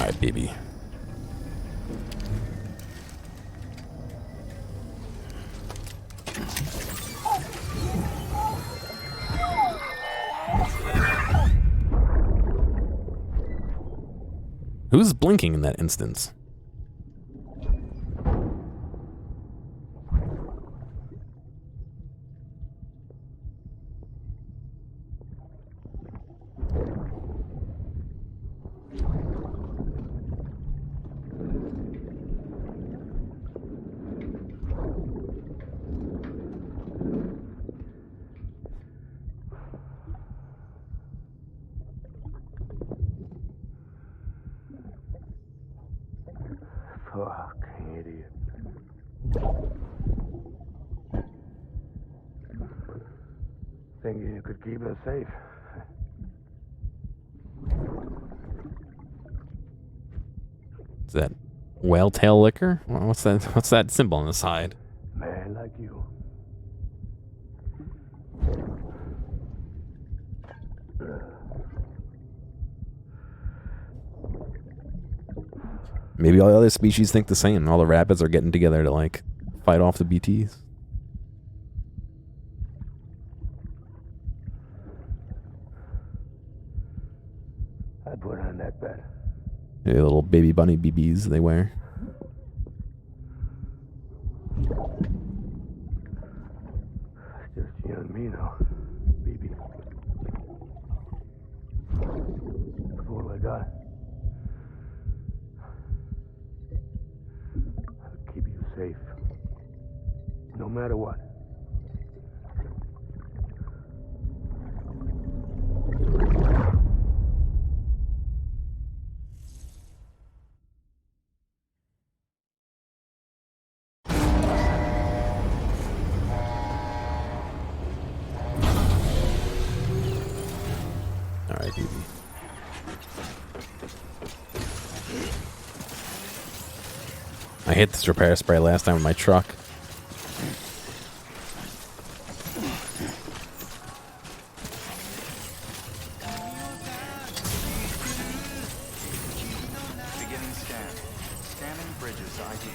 Alright, baby. Who's blinking in that instance? Fucking idiot. Thinking you could keep us safe. Is that whale tail liquor? What's that? What's that symbol on the side? Man like you. Maybe all the other species think the same. All the rapids are getting together to like fight off the BTs. I'd put on that bet. The little baby bunny BBs they wear. Just you and me now, baby. That's all I got. I'll keep you safe. No matter what. Alright, baby. I hit this repair spray last time with my truck. Beginning scan. Scanning bridges ID.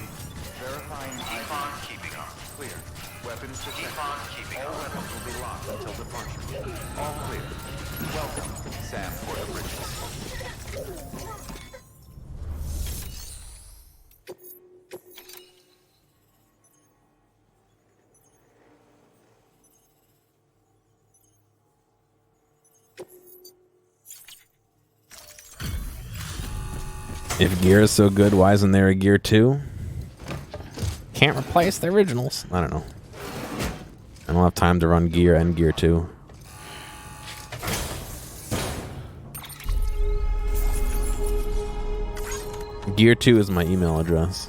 Verifying ID. Keeping up. Clear. Weapons detected. Keeping all weapons will be locked until departure. All clear. Welcome, Sam Porter Bridges. If gear is so good, why isn't there a gear 2? Can't replace the originals. I don't know. I don't have time to run gear and gear 2. Gear 2 is my email address.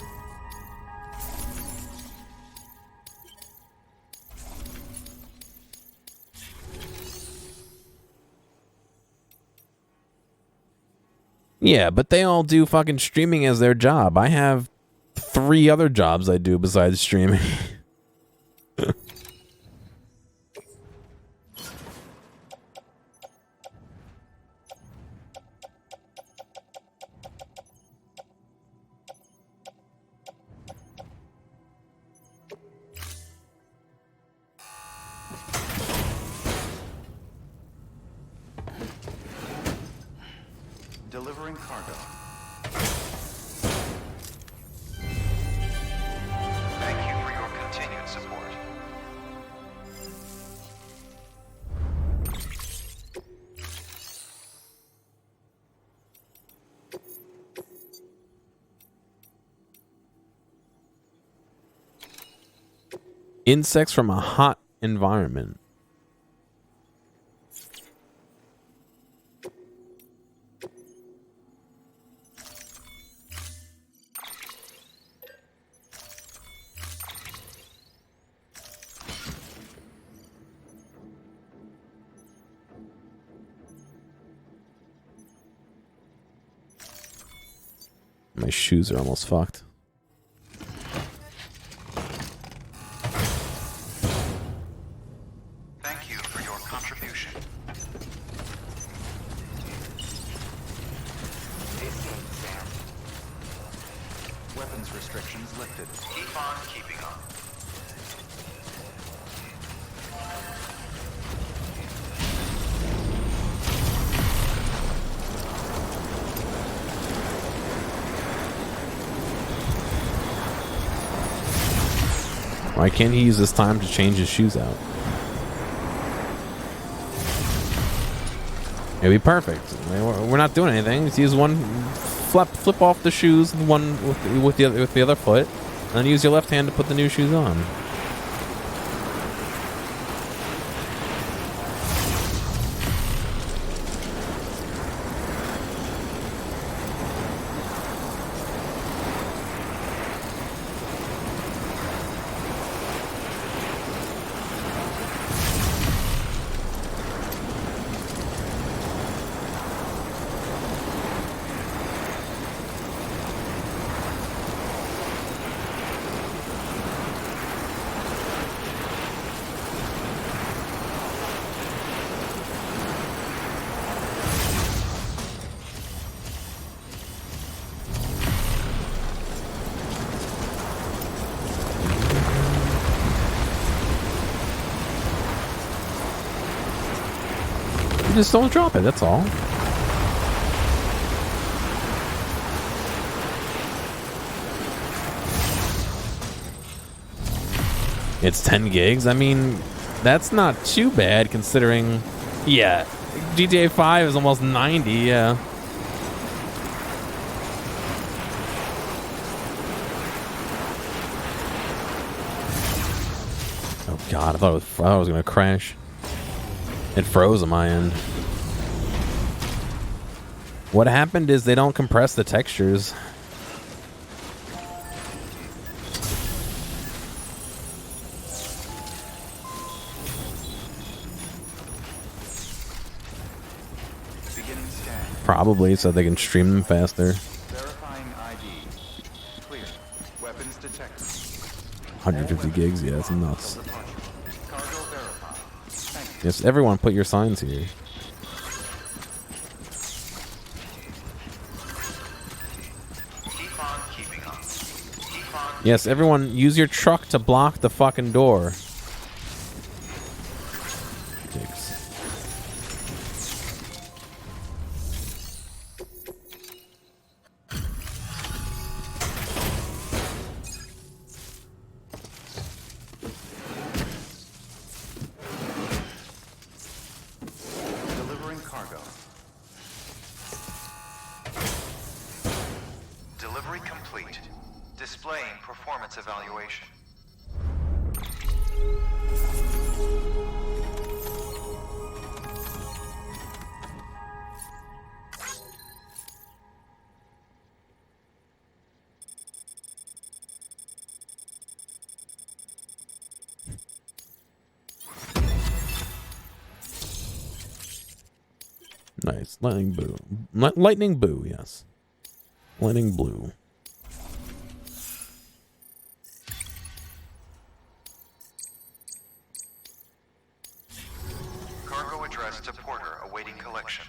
Yeah, but they all do fucking streaming as their job. I have 3 other jobs I do besides streaming. Delivering cargo. Thank you for your continued support. Insects from a hot environment. My shoes are almost fucked. Thank you for your contribution. This ain't Sam. Restrictions lifted. Keep on keeping on. Why can't he use this time to change his shoes out? It'd be perfect. We're not doing anything. Just use one, flip off the shoes, one with the other foot, and then use your left hand to put the new shoes on. Just don't drop it, that's all. It's 10 gigs. I mean, that's not too bad considering, yeah, GTA 5 is almost 90, yeah. Oh god, I thought it was gonna crash. It froze on my end. What happened is they don't compress the textures. Beginning scan. Probably so they can stream them faster. Verifying ID. Clear. Weapons detected. 150 gigs, yeah, that's nuts. Departure. Cargo verified. Thank you. Yes, everyone put your signs here. Keep on keeping on. Keep on. Yes, everyone use your truck to block the fucking door. Dicks. Delivering cargo. Delivery complete. Displaying performance evaluation. Nice. Lightning boo. Lightning boo, yes. Lightning blue. Cargo addressed to Porter awaiting collection.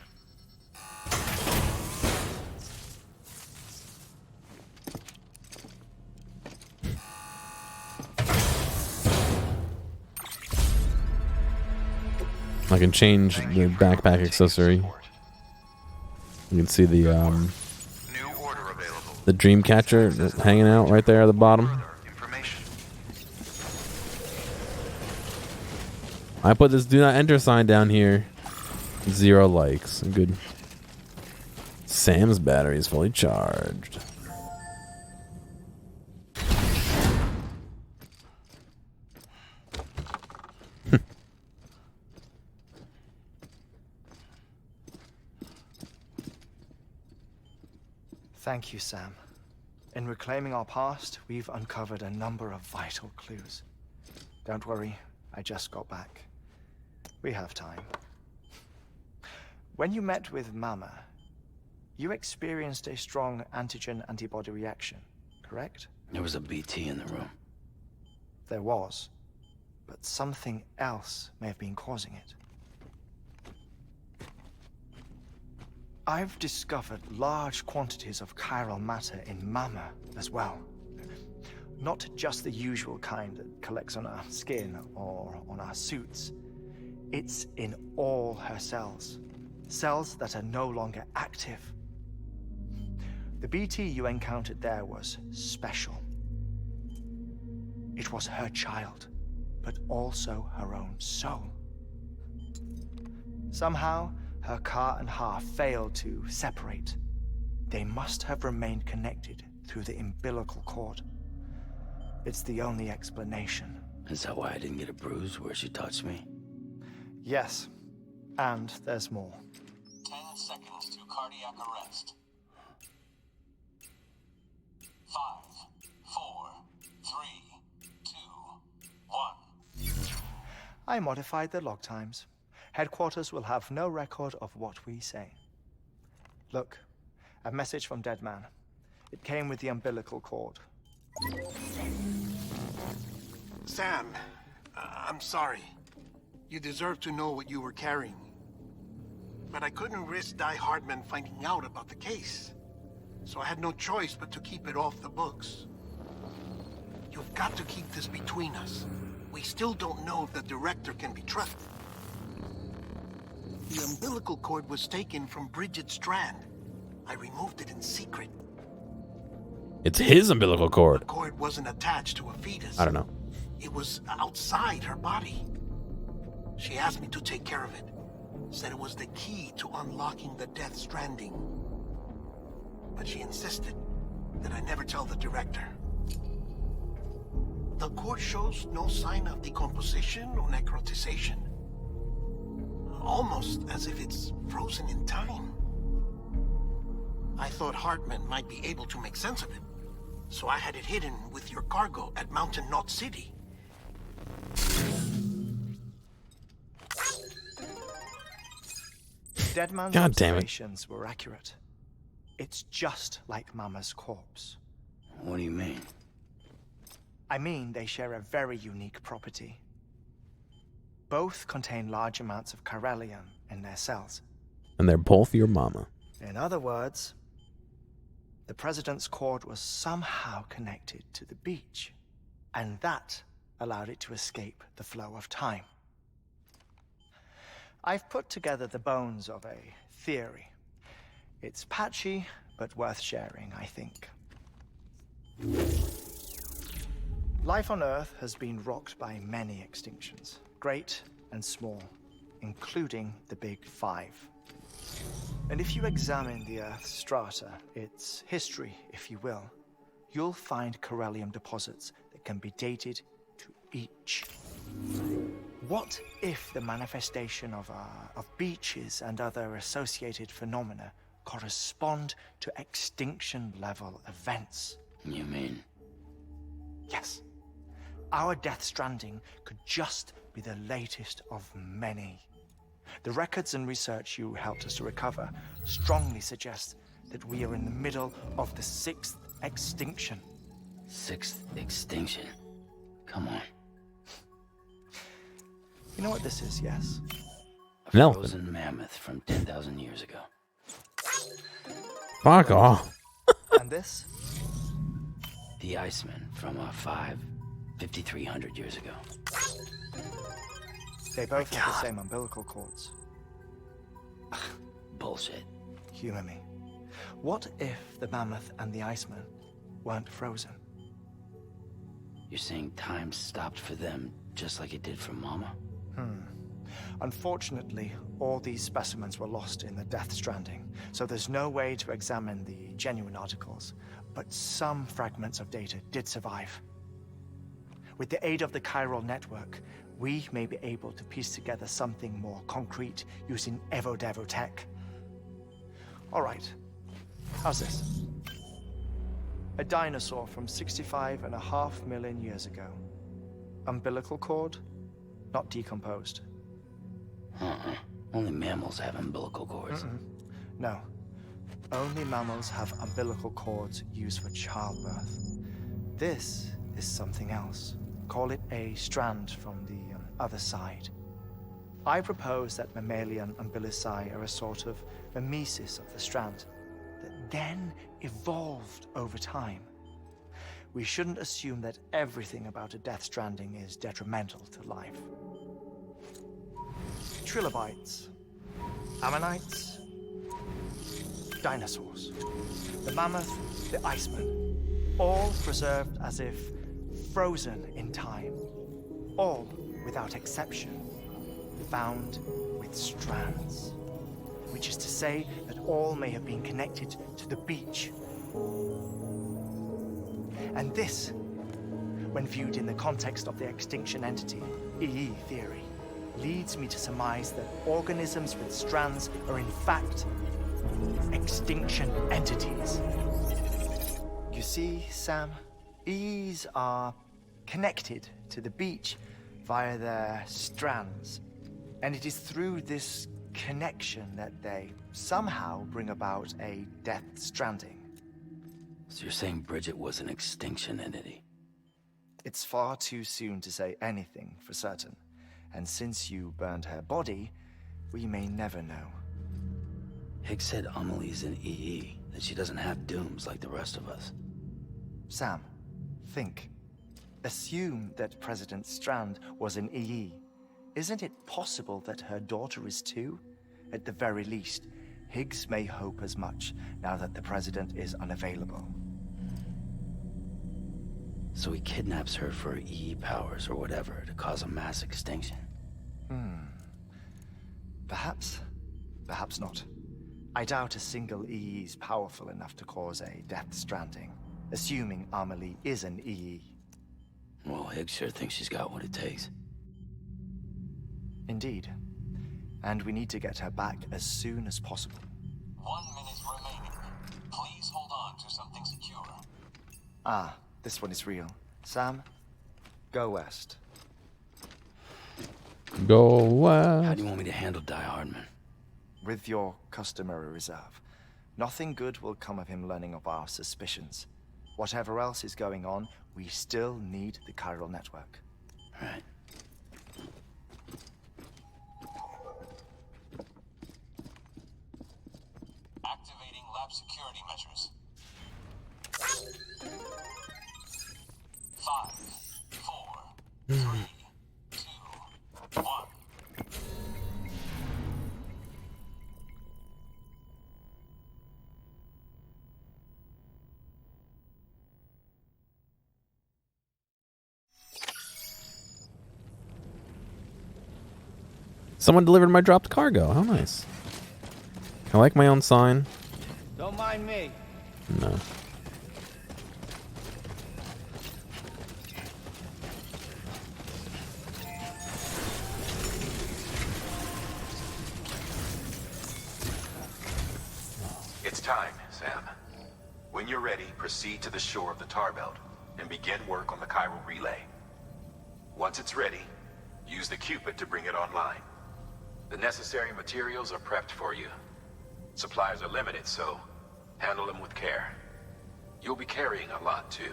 I can change the backpack accessory. You can see the New order available. the dream catcher hanging out right there at the bottom. Further information. I put this do not enter sign down here. 0 likes. Good. Sam's battery is fully charged. Thank you, Sam. In reclaiming our past, we've uncovered a number of vital clues. Don't worry, I just got back. We have time. When you met with Mama, you experienced a strong antigen-antibody reaction, correct? There was a BT in the room. There was, but something else may have been causing it. I've discovered large quantities of chiral matter in Mama as well. Not just the usual kind that collects on our skin or on our suits. It's in all her cells. Cells that are no longer active. The BT you encountered there was special. It was her child, but also her own soul. Somehow, her Ka and Ha failed to separate. They must have remained connected through the umbilical cord. It's the only explanation. Is that why I didn't get a bruise where she touched me? Yes, and there's more. 10 seconds to cardiac arrest. 5, 4, 3, 2, 1. I modified the log times. Headquarters will have no record of what we say. Look, a message from Dead Man. It came with the umbilical cord. Sam, I'm sorry. You deserve to know what you were carrying. But I couldn't risk Die Hardman finding out about the case. So I had no choice but to keep it off the books. You've got to keep this between us. We still don't know if the director can be trusted. The umbilical cord was taken from Bridget Strand. I removed it in secret. It's his umbilical cord. The cord wasn't attached to a fetus. I don't know. It was outside her body. She asked me to take care of it. Said it was the key to unlocking the Death Stranding. But she insisted that I never tell the director. The cord shows no sign of decomposition or necrotization. Almost as if it's frozen in time. I thought Hartman might be able to make sense of it. So I had it hidden with your cargo at Mountain Knot City. Dead Man's God damn it. observations were accurate. It's just like Mama's corpse. What do you mean? I mean, they share a very unique property. Both contain large amounts of chiralium in their cells. And they're both your mama. In other words, the president's cord was somehow connected to the beach, and that allowed it to escape the flow of time. I've put together the bones of a theory. It's patchy, but worth sharing, I think. Life on Earth has been rocked by many extinctions, great and small, including the Big Five. And if you examine the Earth's strata, its history, if you will, you'll find chiralium deposits that can be dated to each. What if the manifestation of beaches and other associated phenomena correspond to extinction-level events? You mean? Yes. Our Death Stranding could just be the latest of many. The records and research you helped us to recover strongly suggest that we are in the middle of the 6th extinction. 6th extinction? Come on. You know what this is, yes? A No. frozen mammoth from 10,000 years ago. Fuck off. And this? The Iceman from 5,300 years ago. They both have the same umbilical cords. Bullshit. Humor me. What if the mammoth and the Iceman weren't frozen? You're saying time stopped for them just like it did for Mama? Unfortunately, all these specimens were lost in the Death Stranding, so there's no way to examine the genuine articles, but some fragments of data did survive. With the aid of the chiral network, we may be able to piece together something more concrete using Evo-Devo tech. All right, how's this? A dinosaur from 65.5 million years ago. Umbilical cord, not decomposed. Only mammals have umbilical cords. No, only mammals have umbilical cords used for childbirth. This is something else. Call it a strand from the other side. I propose that mammalian umbilici are a sort of mimesis of the strand that then evolved over time. we shouldn't assume that everything about a Death Stranding is detrimental to life. Trilobites, ammonites, dinosaurs, the mammoth, the iceman, all preserved as if frozen in time, all without exception found with strands, which is to say that all may have been connected to the beach. And this, when viewed in the context of the extinction entity, EE theory, leads me to surmise that organisms with strands are in fact extinction entities. You see, Sam, EEs are connected to the beach via their strands, and it is through this connection that they somehow bring about a Death Stranding. So you're saying Bridget was an extinction entity? It's far too soon to say anything for certain, and since you burned her body, we may never know. Higgs said Amelie's an EE, that she doesn't have dooms like the rest of us. Sam, think. Assume that President Strand was an EE. Isn't it possible that her daughter is too? At the very least, Higgs may hope as much now that the President is unavailable. So he kidnaps her for EE powers or whatever to cause a mass extinction. Perhaps. Perhaps not. I doubt a single EE is powerful enough to cause a Death Stranding, assuming Amelie is an EE. Well, Higgs sure thinks she's got what it takes. Indeed. And we need to get her back as soon as possible. 1 minute remaining. Please hold on to something secure. Ah, this one is real. Sam, go west. Go How west. do you want me to handle Die Hardman? With your customary reserve. Nothing good will come of him learning of our suspicions. Whatever else is going on, we still need the chiral network. Right. Activating lab security measures. 5, 4, 3, 2, 1. Someone delivered my dropped cargo. How nice. I like my own sign. Don't mind me. No. It's time, Sam. When you're ready, proceed to the shore of the tar belt and begin work on the chiral relay. Once it's ready, use the Cupid to bring it online. The necessary materials are prepped for you. Supplies are limited, so handle them with care. You'll be carrying a lot, too.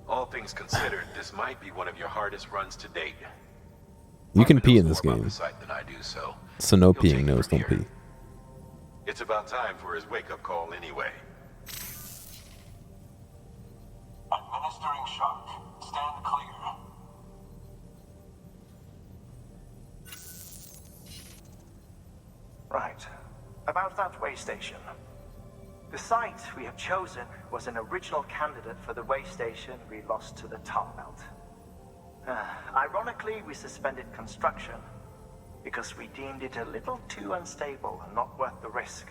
All things considered, this might be one of your hardest runs to date. You can Hartman pee knows in this more about game. the site than I do, so No he'll peeing, take no, it don't from pee. here. It's about time for his wake-up call anyway. Administering shock. Stand clear. Right. About that way station. The site we have chosen was an original candidate for the way station we lost to the tar belt. Ironically, we suspended construction because we deemed it a little too unstable and not worth the risk.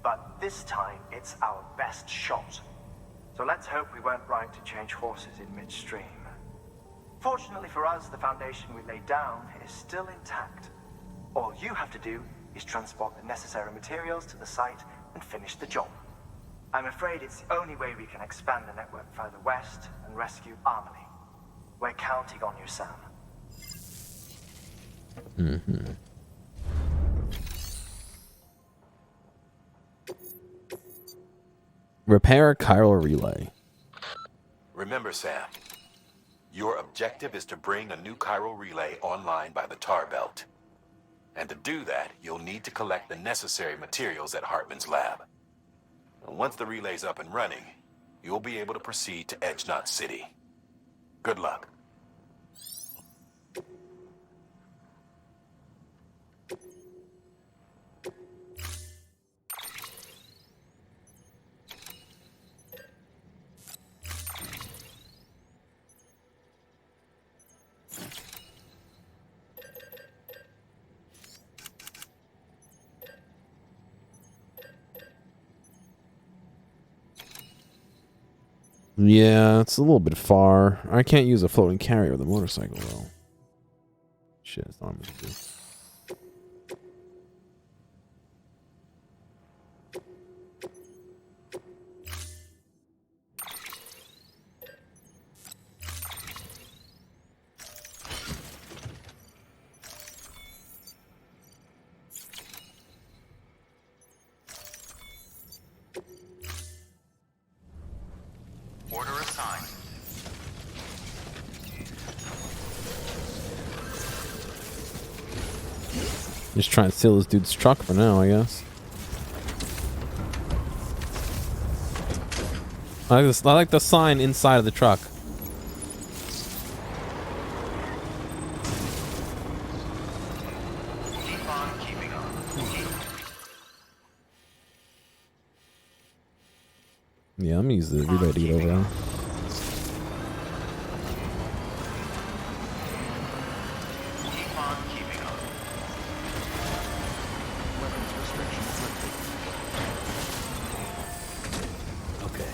But this time, it's our best shot. So let's hope we weren't right to change horses in midstream. Fortunately for us, the foundation we laid down is still intact. All you have to do is transport the necessary materials to the site and finish the job. I'm afraid it's the only way we can expand the network further west and rescue Amelie. We're counting on you, Sam. Repair chiral relay. Remember, Sam, your objective is to bring a new chiral relay online by the tar belt. And to do that, you'll need to collect the necessary materials at Hartman's lab. And once the relay's up and running, you'll be able to proceed to Edge Knot City. Good luck. Yeah, it's a little bit far. I can't use a floating carrier with a motorcycle, though. Shit, that's not what I'm gonna do. Order assigned. Just try and steal this dude's truck for now, I guess. I like this. I like the sign inside of the truck. Keep on keeping on. Yeah, I'm gonna use the relay to get over there. Keep on keeping on. Weapons restrictions lifted. Okay.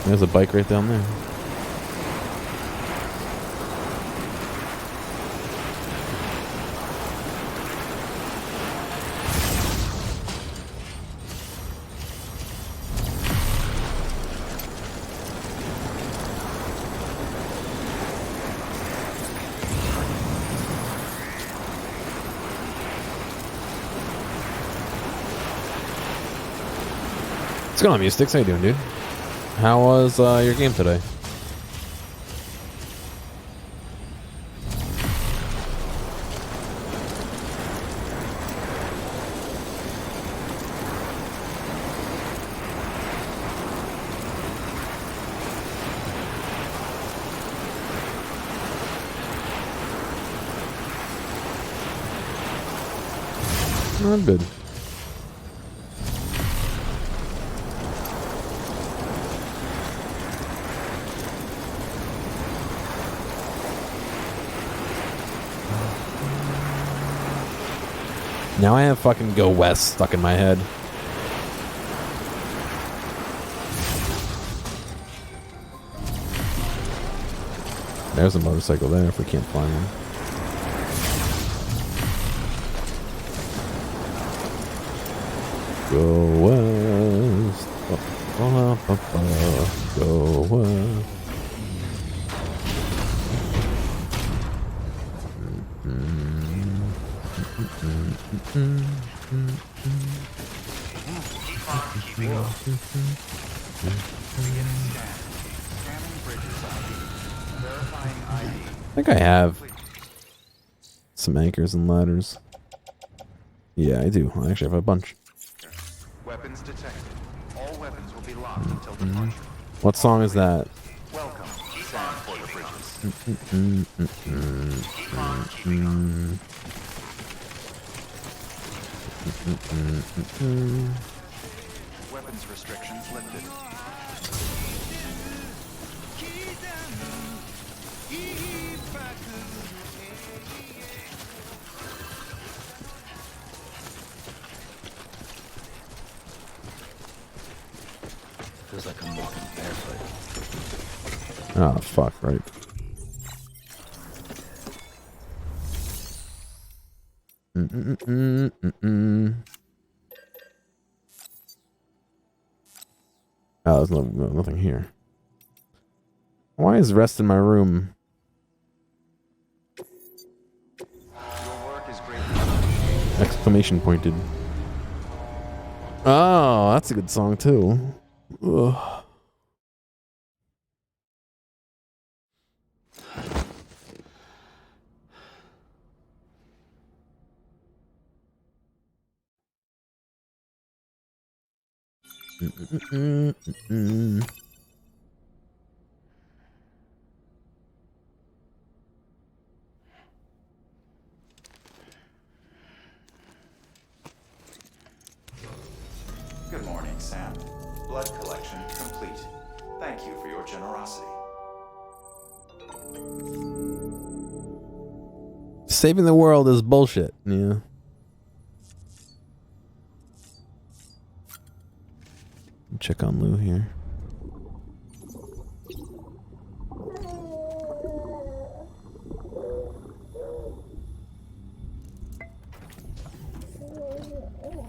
There's a bike right down there. What's going on, Mystics? How you doing, dude? How was your game today? Not good. Now I have fucking Go West stuck in my head. There's a motorcycle there if we can't find one. Go West. Go West. Keep on keeping on. Beginning scan. Scanning bridges ID. Verifying ID. I think I have some anchors and ladders. Yeah, I do. I actually have a bunch. Weapons detected. All weapons will be locked until departure. What song is that? Welcome. Keep on for the bridges. Keep on keeping on. Weapons restrictions lifted. Feels like I'm walking barefoot. Oh, fuck, right. Oh, there's nothing here. Why is rest in my room? Your work is greatly Exclamation pointed. Oh, that's a good song too. Ugh. Good morning, Sam. Blood collection complete. Thank you for your generosity. Saving the world is bullshit. Yeah. Check on Lou here.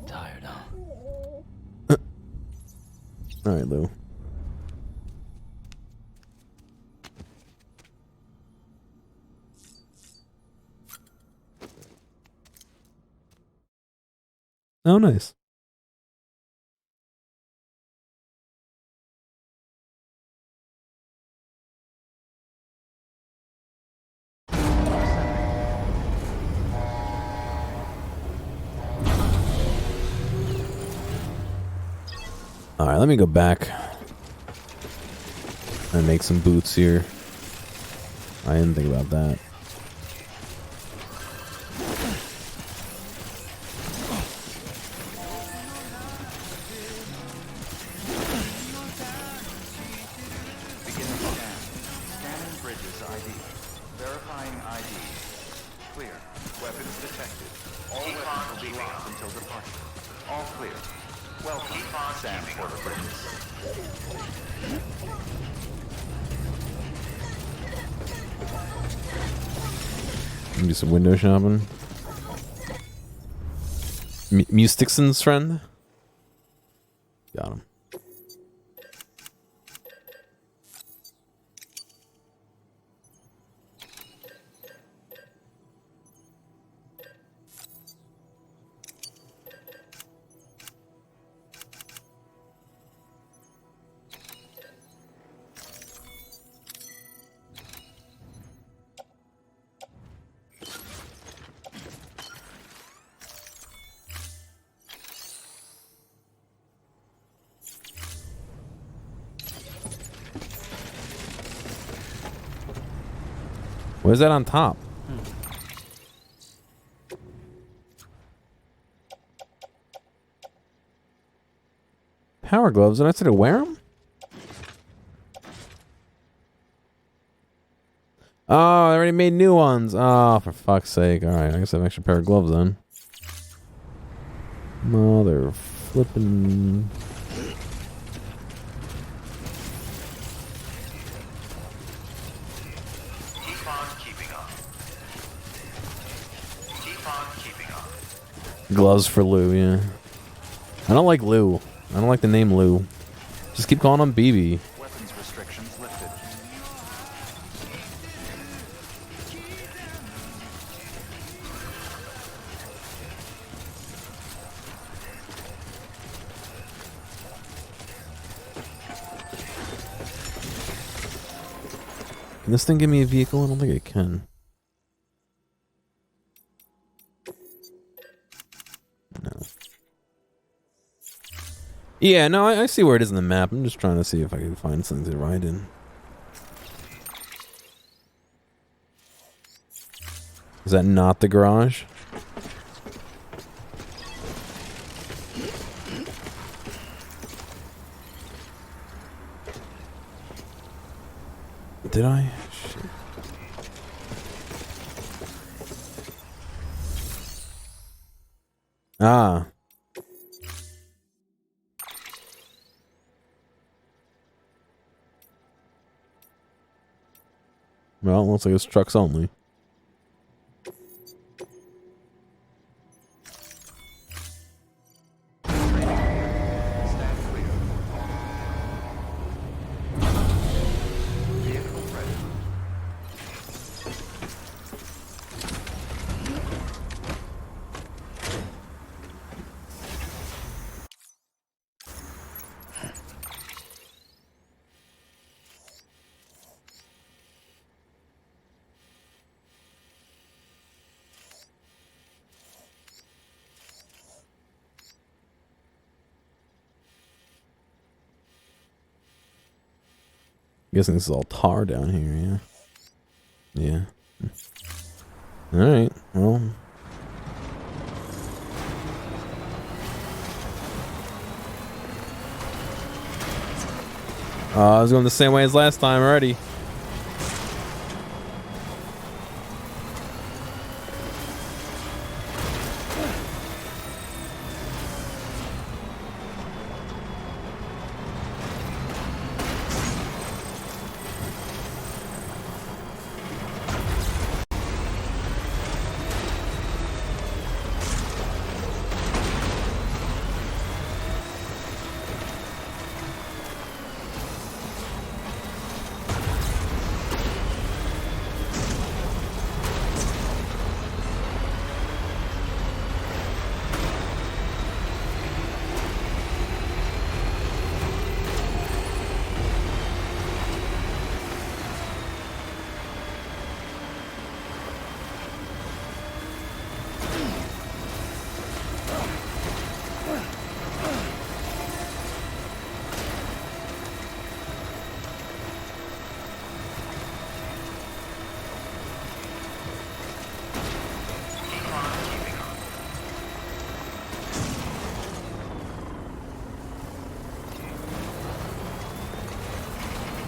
Tired, huh? All right, Lou. Oh, nice. All right, let me go back and make some boots here. I didn't think about that. Beginning scan. Scanning bridges ID. Verifying ID. Clear. Weapons detected. All weapons will be locked until departure. All clear. Welcome, Sam Porter Bridges. Do some window shopping. Mustixon's friend. Got him. Where's that on top? Power gloves. Did I say to wear them? Oh, I already made new ones. Oh, for fuck's sake. Alright, I guess I have an extra pair of gloves then. Mother flippin'. Keep on keeping up. Keep on keeping up. Gloves for Lou, yeah. I don't like Lou. I don't like the name Lou. Just keep calling him BB. Weapons restrictions lifted. Can this thing give me a vehicle? I don't think it can. No. Yeah, no, I see where it is in the map. I'm just trying to see if I can find something to ride in. Is that not the garage? Did I? Shit. Ah. Well, looks like it's trucks only. Stand clear. Vehicle ready. Guessing this is all tar down here, yeah. Yeah. Alright, well. I was going the same way as last time already.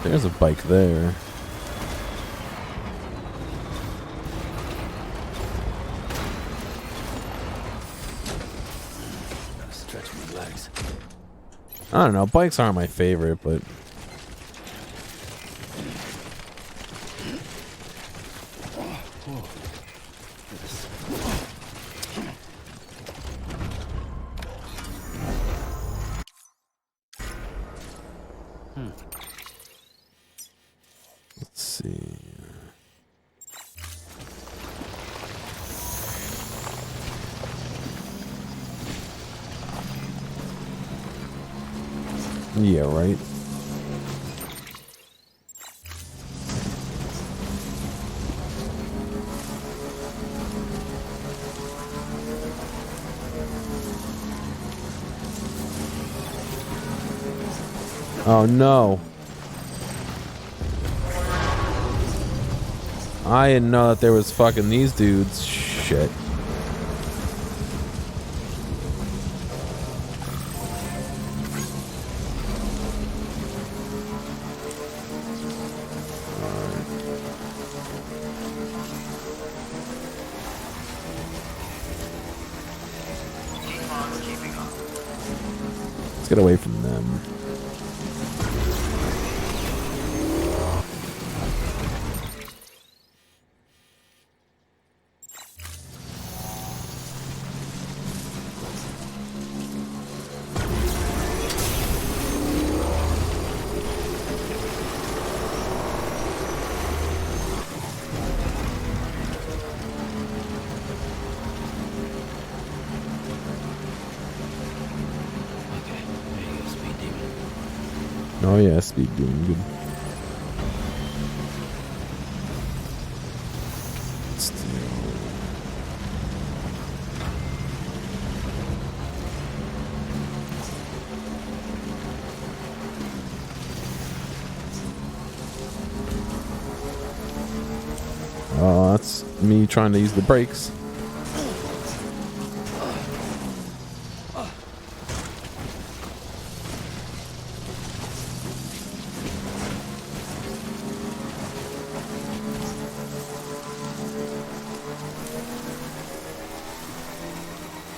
There's a bike there. Gotta stretch my legs. I don't know. Bikes aren't my favorite, but let's see. Yeah, right. Oh no. I didn't know that there was fucking these dudes. Shit. Let's get away from them. Oh yeah, speed doing good. Oh, that's me trying to use the brakes.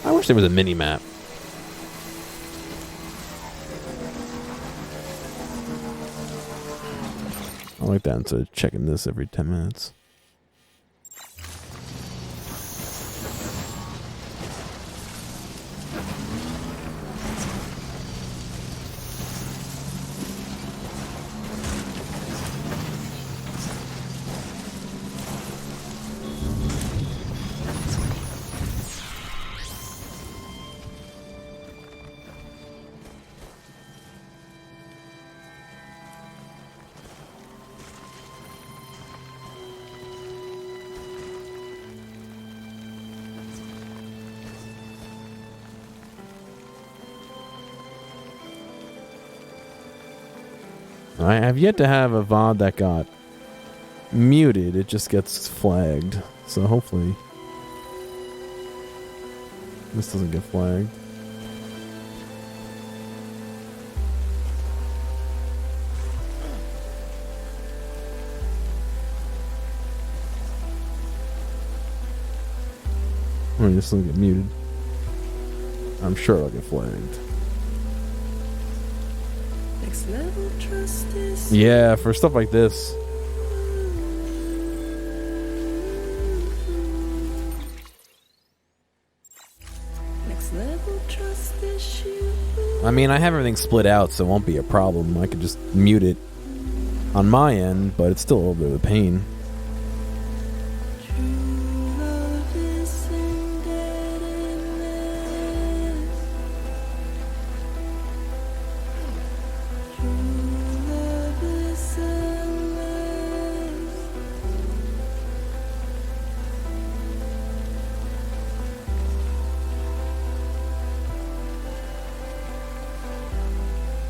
I wish there was a mini map. I like that instead of checking this every 10 minutes. I have yet to have a VOD that got muted. It just gets flagged. So hopefully this doesn't get flagged. I mean, this will get muted. I'm sure it'll get flagged. Next level trust is Yeah, for stuff like this. next level trust issue. I mean, I have everything split out, so it won't be a problem. I could just mute it on my end, but it's still a little bit of a pain. Love is embedded in this. True love is endless.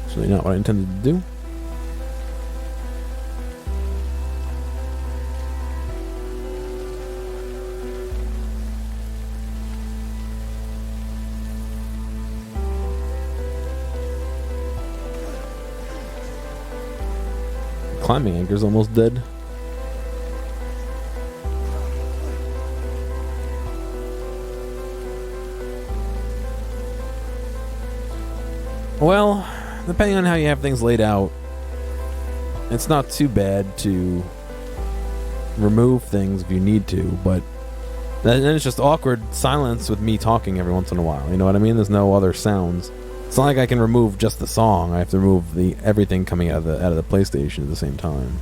It's really not what I intended to do. Climbing anchor's almost dead. Well, depending on how you have things laid out, it's not too bad to remove things if you need to, but then it's just awkward silence with me talking every once in a while. You know what I mean? There's no other sounds. It's not like I can remove just the song. I have to remove everything coming out of the PlayStation at the same time.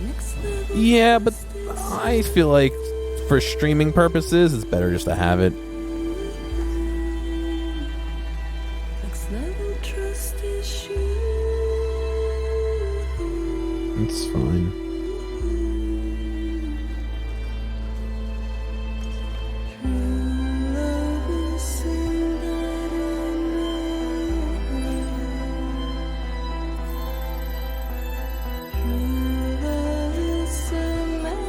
Next level Yeah, but I feel like for streaming purposes, it's better just to have it. next level trust issue. It's fine. True love is embedded in this. True love is endless.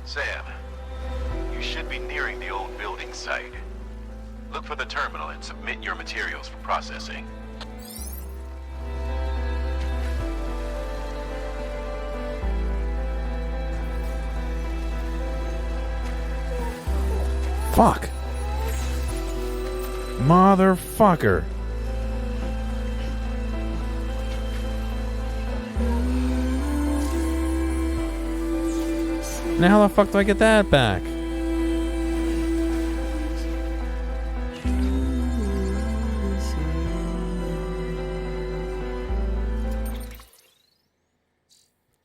Sam, you should be nearing the old building site. Look for the terminal and submit your materials for processing. Fuck. Motherfucker. Now how the fuck do I get that back?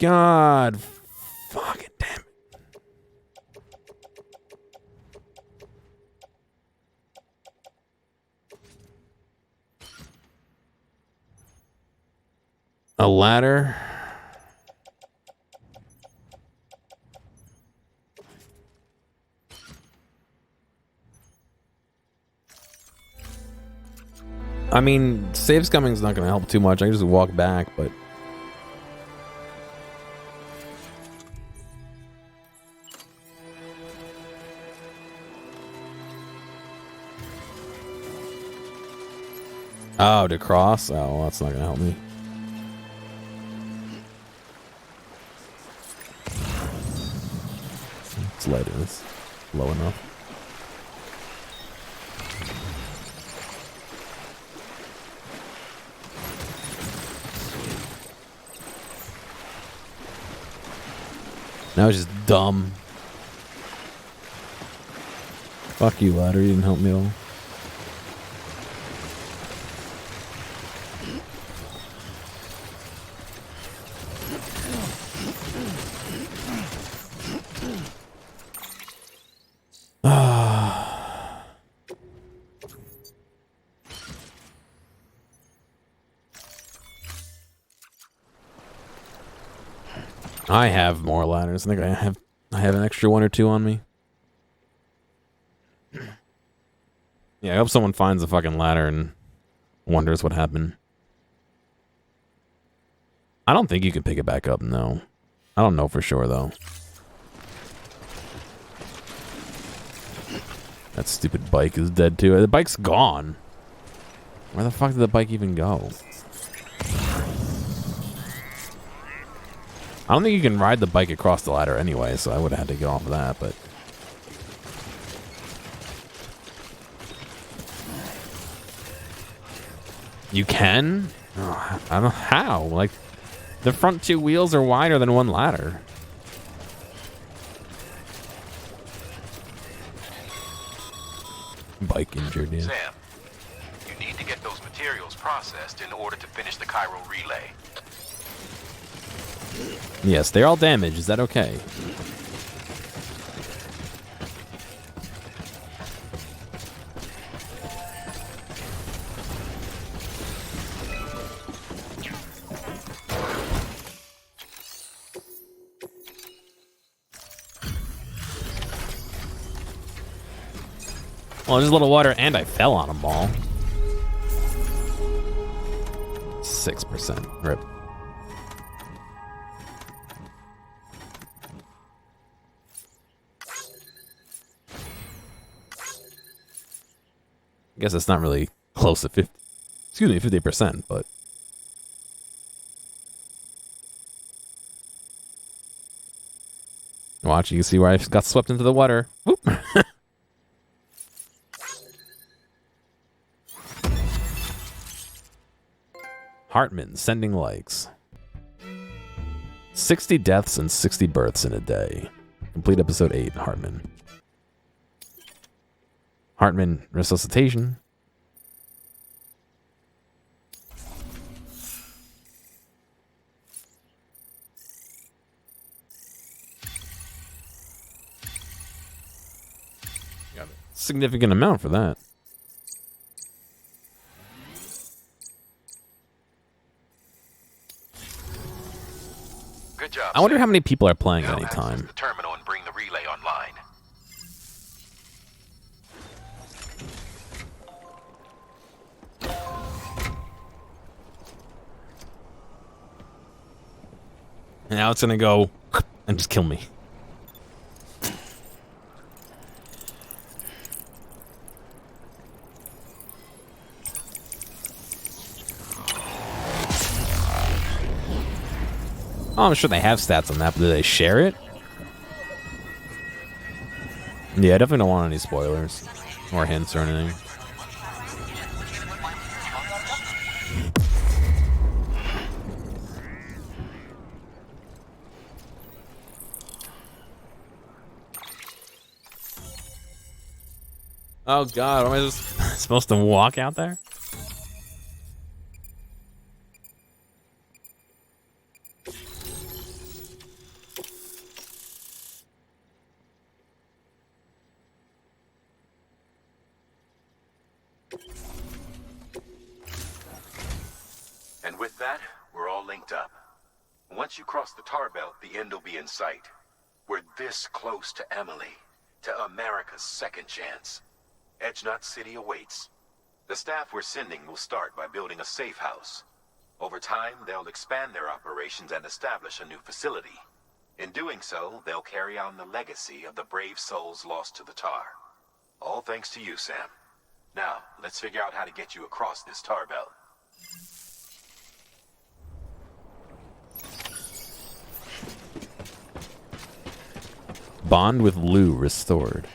God fucking damn it. A ladder? I mean, save scumming's not going to help too much. I can just walk back, but... Oh, to cross? Oh, well, that's not going to help me. It's light, it's low enough. That was just dumb. Fuck you, ladder. You didn't help me at all. I have more ladders. I think I have an extra 1 or 2 on me. Yeah, I hope someone finds the fucking ladder and wonders what happened. I don't think you can pick it back up, no. I don't know for sure, though. That stupid bike is dead, too. The bike's gone. Where the fuck did the bike even go? I don't think you can ride the bike across the ladder anyway, so I would have had to get off of that, but... You can? Oh, I don't know how. Like, the front 2 wheels are wider than 1 ladder. Bike injured, yeah. Sam, you need to get those materials processed in order to finish the Cairo relay. Yes, they're all damaged. Is that okay? Well, there's a little water, and I fell on them all. 6%. Rip. I guess it's not really close to 50. Excuse me, 50%, but... Watch, you can see where I got swept into the water. Whoop. Hartman sending likes. 60 deaths and 60 births in a day. Complete episode 8, Hartman. Hartman resuscitation. Got a significant amount for that. Good job. I wonder Sam. how many people are playing at Now any access time. the terminal and bring the relay online. And now it's gonna go and just kill me. Oh, I'm sure they have stats on that, but do they share it? Yeah, I definitely don't want any spoilers or hints or anything. Oh god, am I just supposed to walk out there? And with that, we're all linked up. Once you cross the tar belt, the end will be in sight. We're this close to Emily, to America's second chance. Edgenut City awaits. The staff we're sending will start by building a safe house. Over time, they'll expand their operations and establish a new facility. In doing so, they'll carry on the legacy of the brave souls lost to the tar. All thanks to you, Sam. Now, let's figure out how to get you across this tar belt. Bond with Lou restored.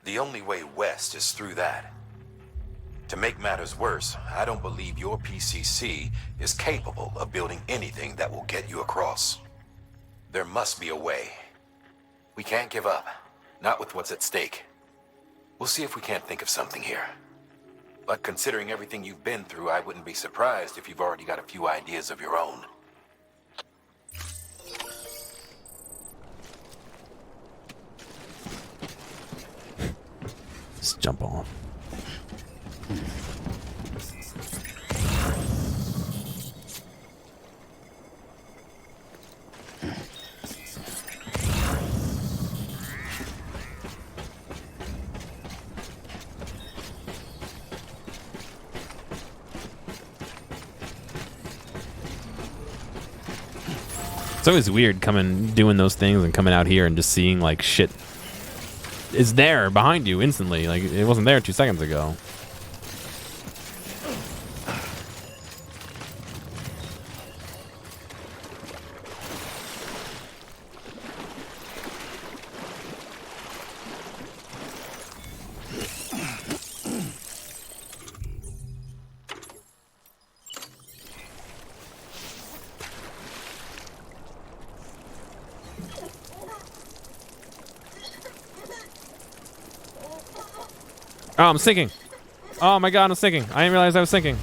The only way west is through that. To make matters worse, I don't believe your PCC is capable of building anything that will get you across. There must be a way. We can't give up. Not with what's at stake. We'll see if we can't think of something here. But considering everything you've been through, I wouldn't be surprised if you've already got a few ideas of your own. Just jump off. It's always weird doing those things and coming out here and just seeing like shit is there behind you instantly. Like it wasn't there 2 seconds ago. Oh, I'm sinking. Oh my god, I'm sinking. I didn't realize I was sinking.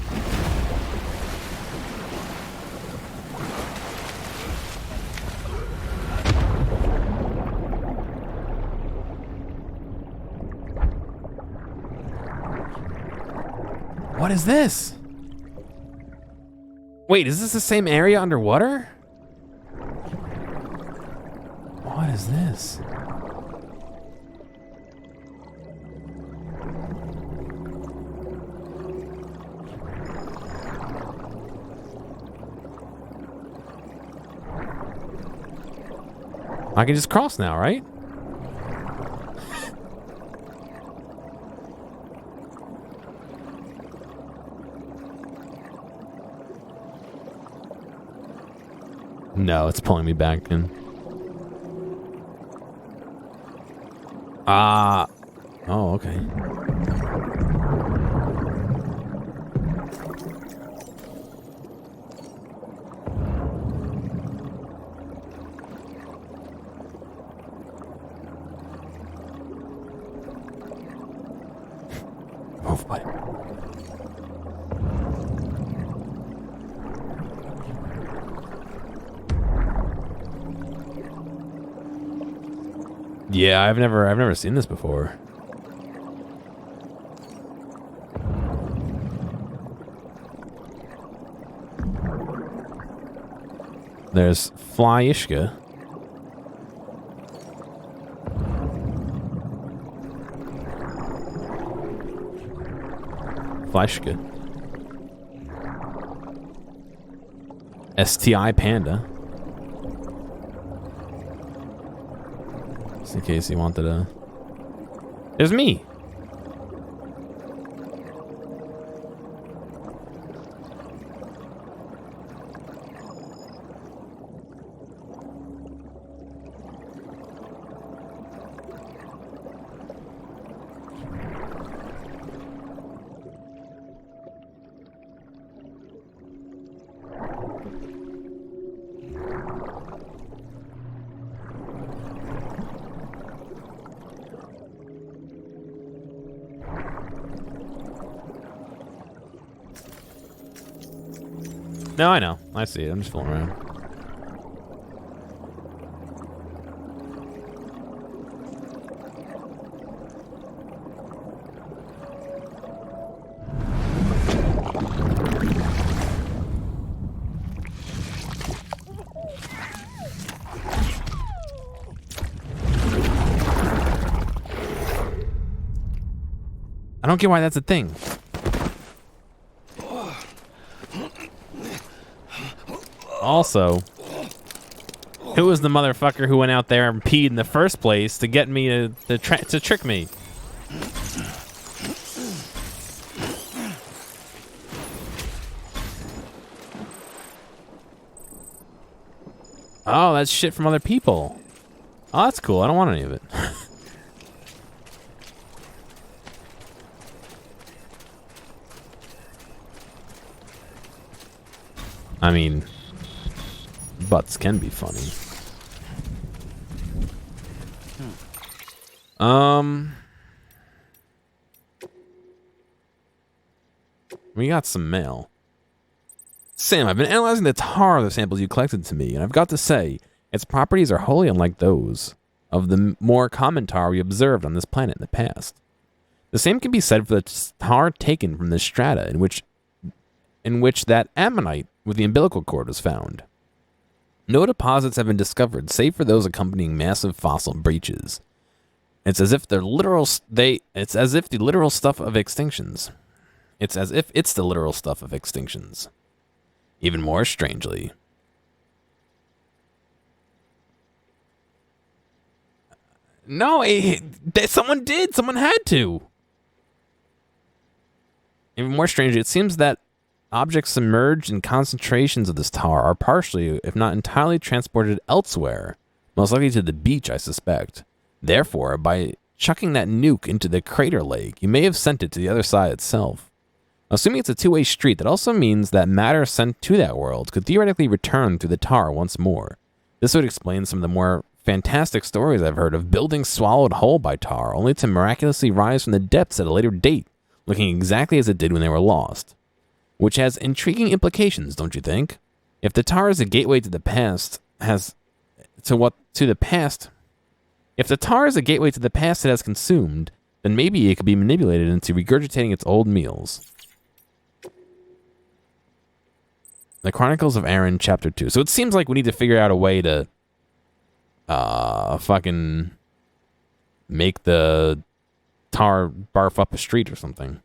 What is this? Wait, is this the same area underwater? What is this? I can just cross now, right? No, it's pulling me back in. Oh, okay. Move, buddy. Yeah, I've never seen this before. There's Flyishka. Flyishka. STI Panda. Just in case you wanted to. There's me. No, I know. I see it. I'm just fooling around. I don't get why that's a thing. Also, who was the motherfucker who went out there and peed in the first place to get me to trick me? Oh, that's shit from other people. Oh, that's cool. I don't want any of it. I mean, butts can be funny. We got some mail. Sam, I've been analyzing the tar of the samples you collected to me, and I've got to say, its properties are wholly unlike those of the more common tar we observed on this planet in the past. The same can be said for the tar taken from the strata in which that ammonite with the umbilical cord was found. No deposits have been discovered, save for those accompanying massive fossil breaches. It's as if the literal stuff of extinctions. It's as if it's the literal stuff of extinctions. Even more strangely, no, someone did. Someone had to. Even more strangely, it seems that objects submerged in concentrations of this tar are partially, if not entirely, transported elsewhere, most likely to the beach, I suspect. Therefore, by chucking that nuke into the crater lake, you may have sent it to the other side itself. Assuming it's a two-way street, that also means that matter sent to that world could theoretically return through the tar once more. This would explain some of the more fantastic stories I've heard of buildings swallowed whole by tar, only to miraculously rise from the depths at a later date, looking exactly as it did when they were lost. Which has intriguing implications, don't you think? If the tar is a gateway to the past, If the tar is a gateway to the past it has consumed, then maybe it could be manipulated into regurgitating its old meals. The Chronicles of Aaron, Chapter 2. So it seems like we need to figure out a way to fucking make the tar barf up a street or something.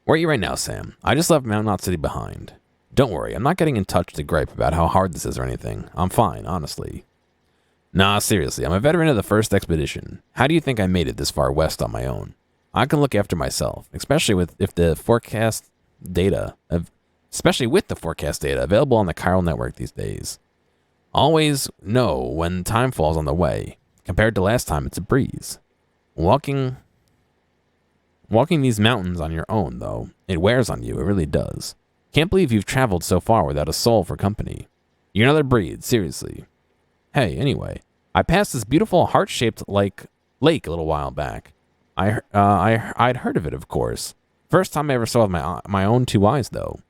Where are you right now, Sam? I just left Mount Knot City behind. Don't worry, I'm not getting in touch to gripe about how hard this is or anything. I'm fine, honestly. Nah, seriously, I'm a veteran of the first expedition. How do you think I made it this far west on my own? I can look after myself, especially with the forecast data available on the chiral network these days. Always know when time falls on the way. Compared to last time, it's a breeze. Walking these mountains on your own, though, it wears on you. It really does. Can't believe you've traveled so far without a soul for company. You're another breed, seriously. Hey, anyway, I passed this beautiful heart-shaped lake a little while back. I'd heard of it, of course. First time I ever saw it with my own two eyes, though.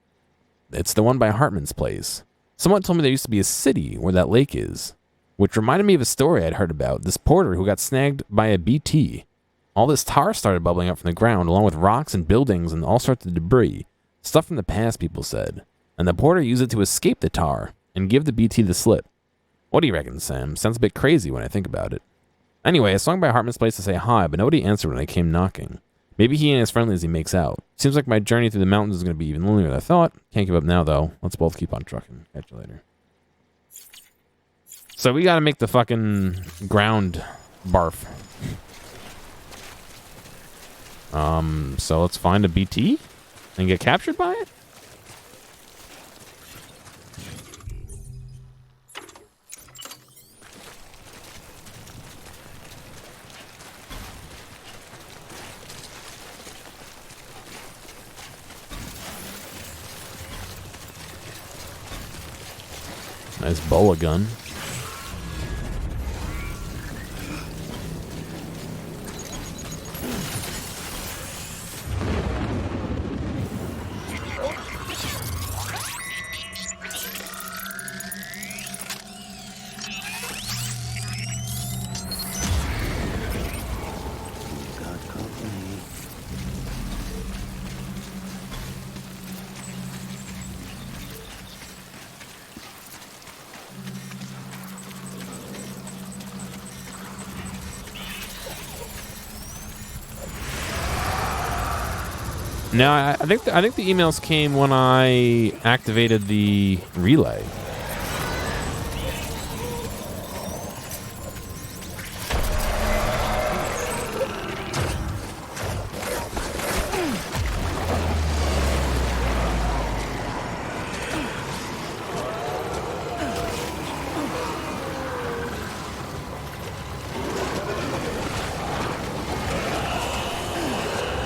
It's the one by Hartman's place. Someone told me there used to be a city where that lake is, which reminded me of a story I'd heard about this porter who got snagged by a BT. All this tar started bubbling up from the ground, along with rocks and buildings and all sorts of debris. Stuff from the past, people said. And the porter used it to escape the tar and give the BT the slip. What do you reckon, Sam? Sounds a bit crazy when I think about it. Anyway, I swung by Hartman's place to say hi, but nobody answered when I came knocking. Maybe he ain't as friendly as he makes out. Seems like my journey through the mountains is going to be even lonelier than I thought. Can't give up now, though. Let's both keep on trucking. Catch you later. So we got to make the fucking ground barf. So let's find a BT and get captured by it? Nice boa gun. Now, I think the emails came when I activated the relay.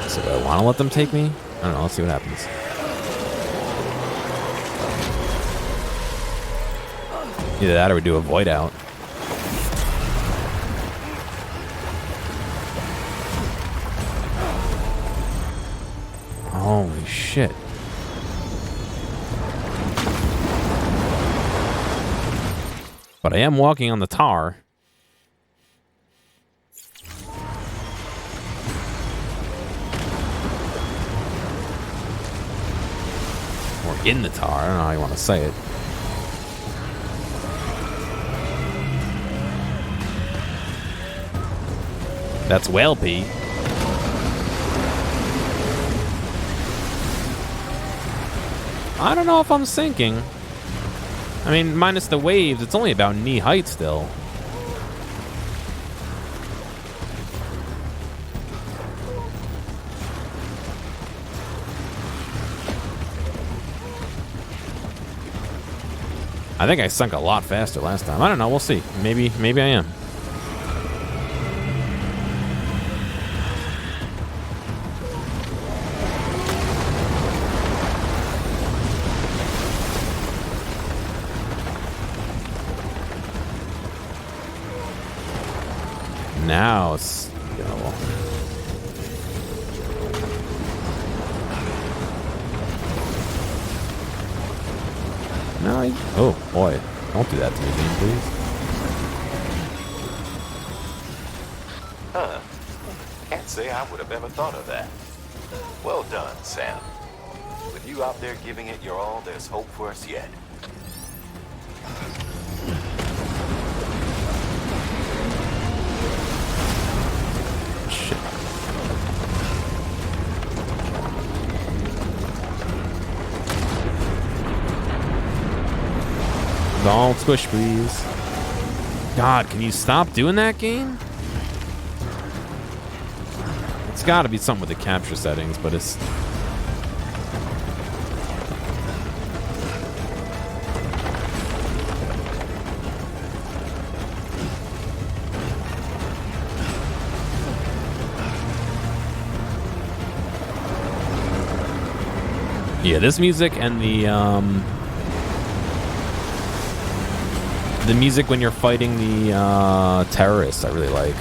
So do I want to let them take me? I don't know. Let's see what happens. Either that or we do a void out. Holy shit. But I am walking on the tar. Or in the tar. I don't know how you want to say it. That's whale pee. I don't know if I'm sinking. I mean, minus the waves, it's only about knee height still. I think I sunk a lot faster last time. I don't know, we'll see. Maybe I am. Now it's go. No, oh boy. Don't do that to me, game, please. Huh. Can't say I would have ever thought of that. Well done, Sam. With you out there giving it your all, there's hope for us yet. Shit. Don't squish, please. God, can you stop doing that, game? It's got to be something with the capture settings, but it's... Yeah, this music and the music when you're fighting the terrorists, I really like.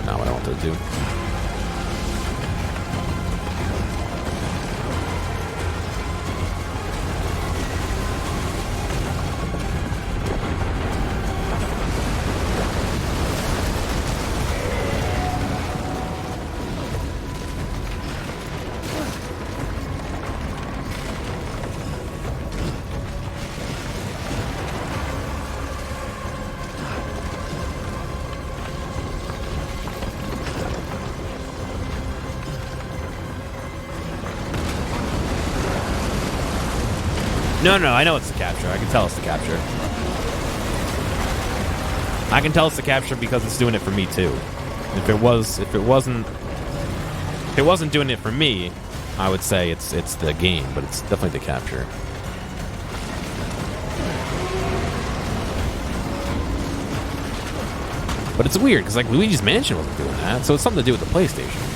Now I don't know what to do. No, I know it's the capture. I can tell it's the capture. I can tell it's the capture because it's doing it for me too. If it wasn't doing it for me, I would say it's the game, but it's definitely the capture. But it's weird because like Luigi's Mansion wasn't doing that, so it's something to do with the PlayStation.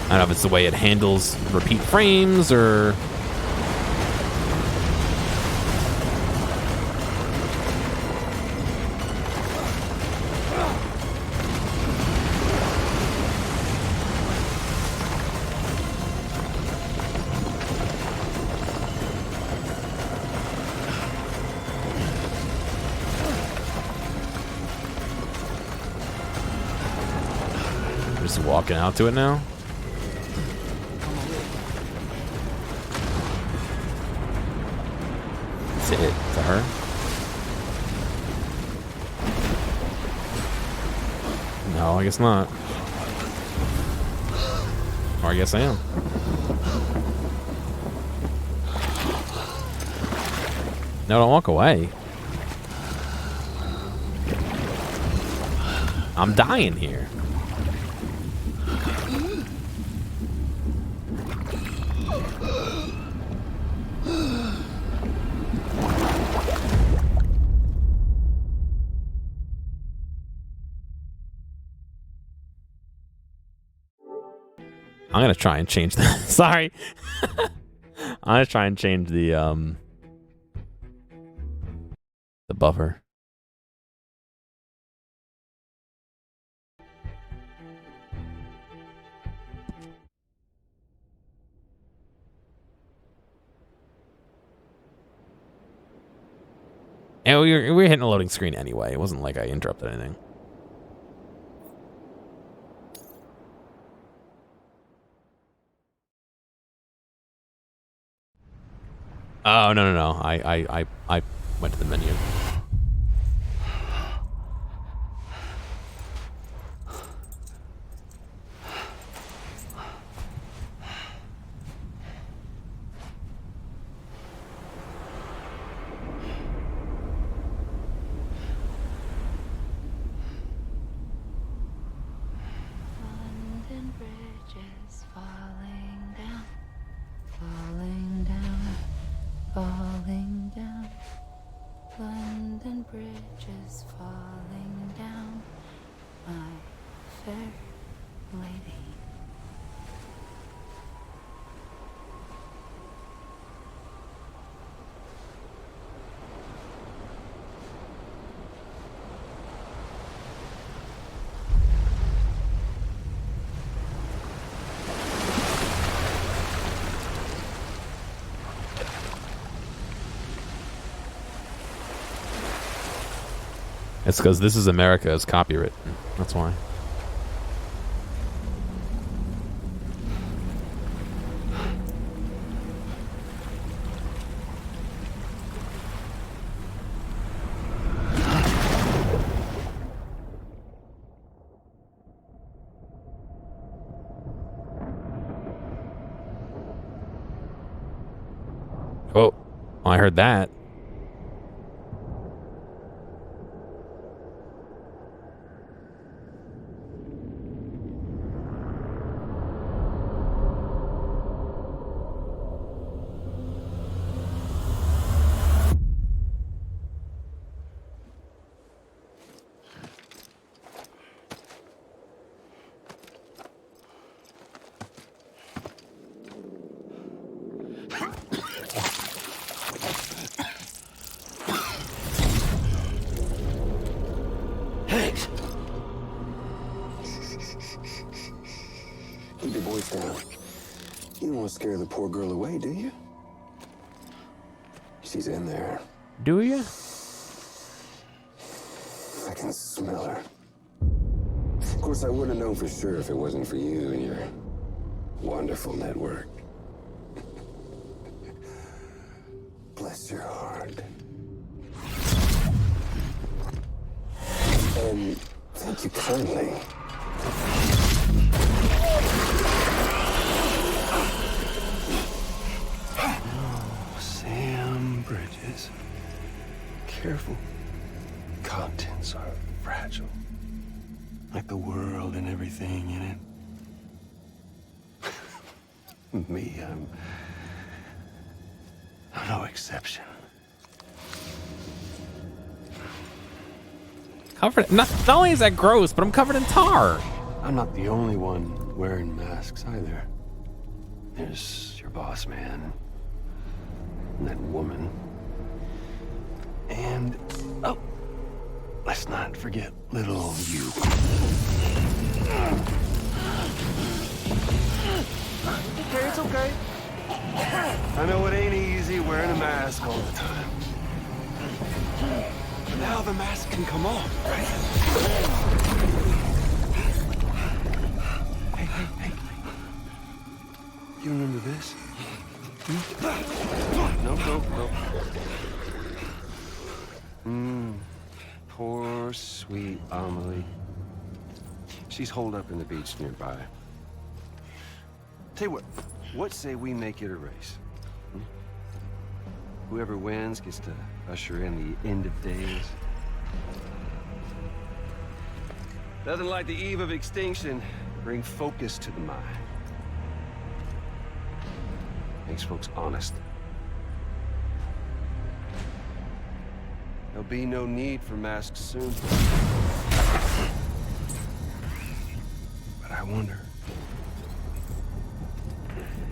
I don't know if it's the way it handles repeat frames or... Just walking out to it now. Is it to her? No, I guess not. Or I guess I am. No, don't walk away. I'm dying here. I'm gonna try and change that. Sorry. I'm gonna try and change the buffer. And we were hitting a loading screen anyway. It wasn't like I interrupted anything. Oh no. I went to the menu. London Bridge is falling down, falling down, falling down. London Bridge is falling down, my fair lady. It's because This Is America is copyright. That's why. Oh, I heard that. Keep your voice down. You don't want to scare the poor girl away, do you? She's in there. Do you? I can smell her. Of course, I wouldn't have known for sure if it wasn't for you and your wonderful network. Bless your heart. And thank you kindly. Oh, Sam Bridges. Careful. Contents are fragile. Like the world and everything in it. Me, I'm no exception. Covered. Not only is that gross, but I'm covered in tar. I'm not the only one wearing masks either. There's your boss man, and that woman, and oh, let's not forget little you. Okay, it's okay. I know it ain't easy wearing a mask all the time. But now the mask can come off, right? Hey. You remember this? No. Poor, sweet Amelie. She's holed up in the beach nearby. Tell you what say we make it a race? Whoever wins gets to usher in the end of days. Nothing like the eve of extinction. Bring focus to the mind. Makes folks honest. There'll be no need for masks soon. But I wonder,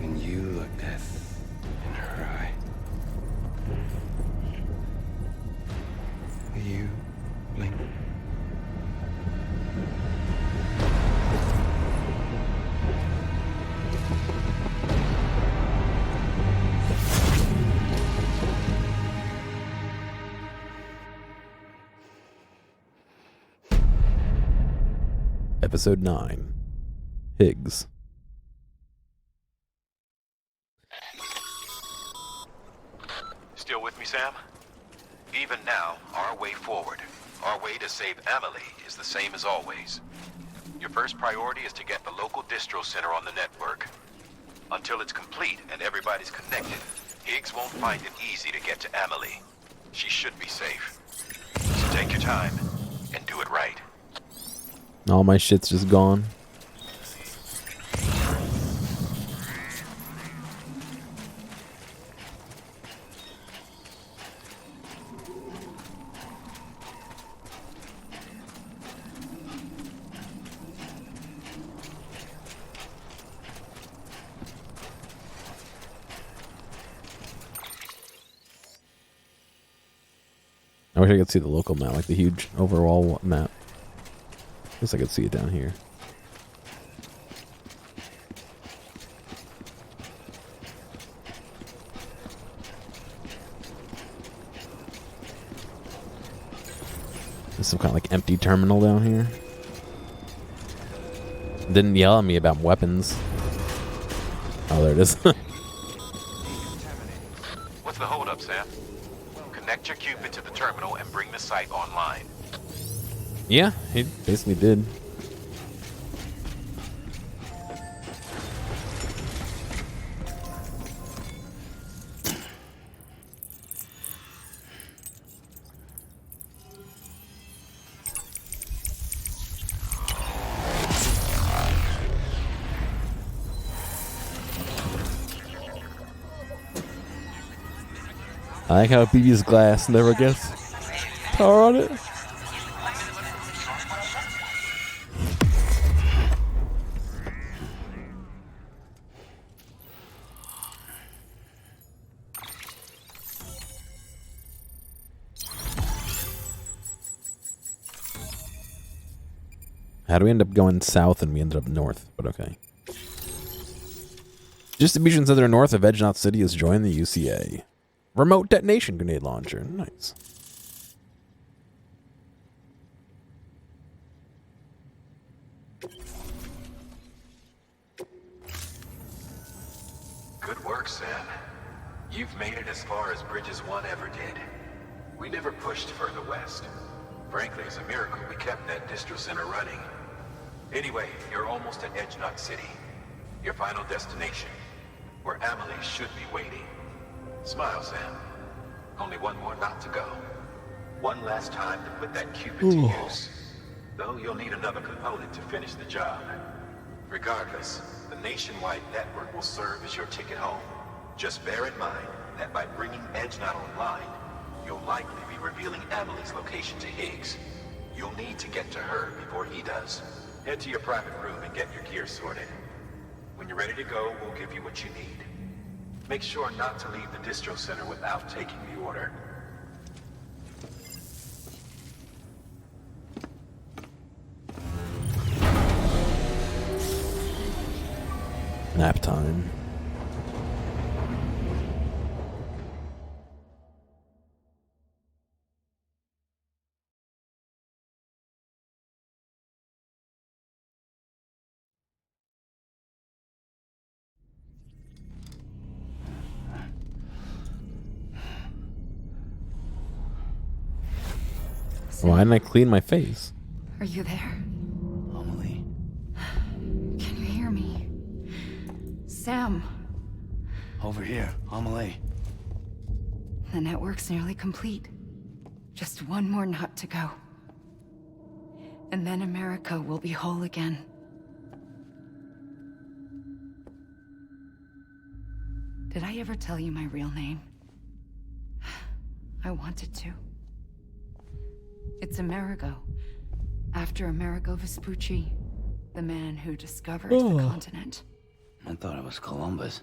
And you look death in her eye. Will you blink? Episode 9. Higgs. Still with me, Sam? Even now, our way forward, our way to save Amelie is the same as always. Your first priority is to get the local distro center on the network. Until it's complete and everybody's connected, Higgs won't find it easy to get to Amelie. She should be safe. So take your time and do it right. All my shit's just gone. I wish I could see the local map, like the huge overall map. Guess I could see it down here. There's some kind of like empty terminal down here. Didn't yell at me about weapons. Oh, there it is. What's the holdup, Sam? Connect your Cupid to the terminal and bring the site online. Yeah, he basically did. I like how BB's glass never gets power on it. How do we end up going south and we ended up north? But okay. Distribution Center north of Edge Knot City has joined the UCA. Remote detonation grenade launcher. Nice. Good work, Sam. You've made it as far as Bridges 1 ever did. We never pushed further west. Frankly, it's a miracle we kept that distro center running. Anyway, you're almost at Edge Knot City. Your final destination, where Amelie should be waiting. Smile, Sam. Only one more knot to go. One last time to put that Cupid to use. Though you'll need another component to finish the job. Regardless, the nationwide network will serve as your ticket home. Just bear in mind that by bringing Edge Knot online, you'll likely be revealing Amelie's location to Higgs. You'll need to get to her before he does. Head to your private room and get your gear sorted. When you're ready to go, we'll give you what you need. Make sure not to leave the distro center without taking the order. Nap time. Why didn't I clean my face? Are you there? Amelie. Can you hear me? Sam, Over here, Amelie. the network's nearly complete. Just one more knot to go. And then America will be whole again. Did I ever tell you my real name? I wanted to. It's Amerigo, after Amerigo Vespucci, the man who discovered the continent. I thought it was Columbus.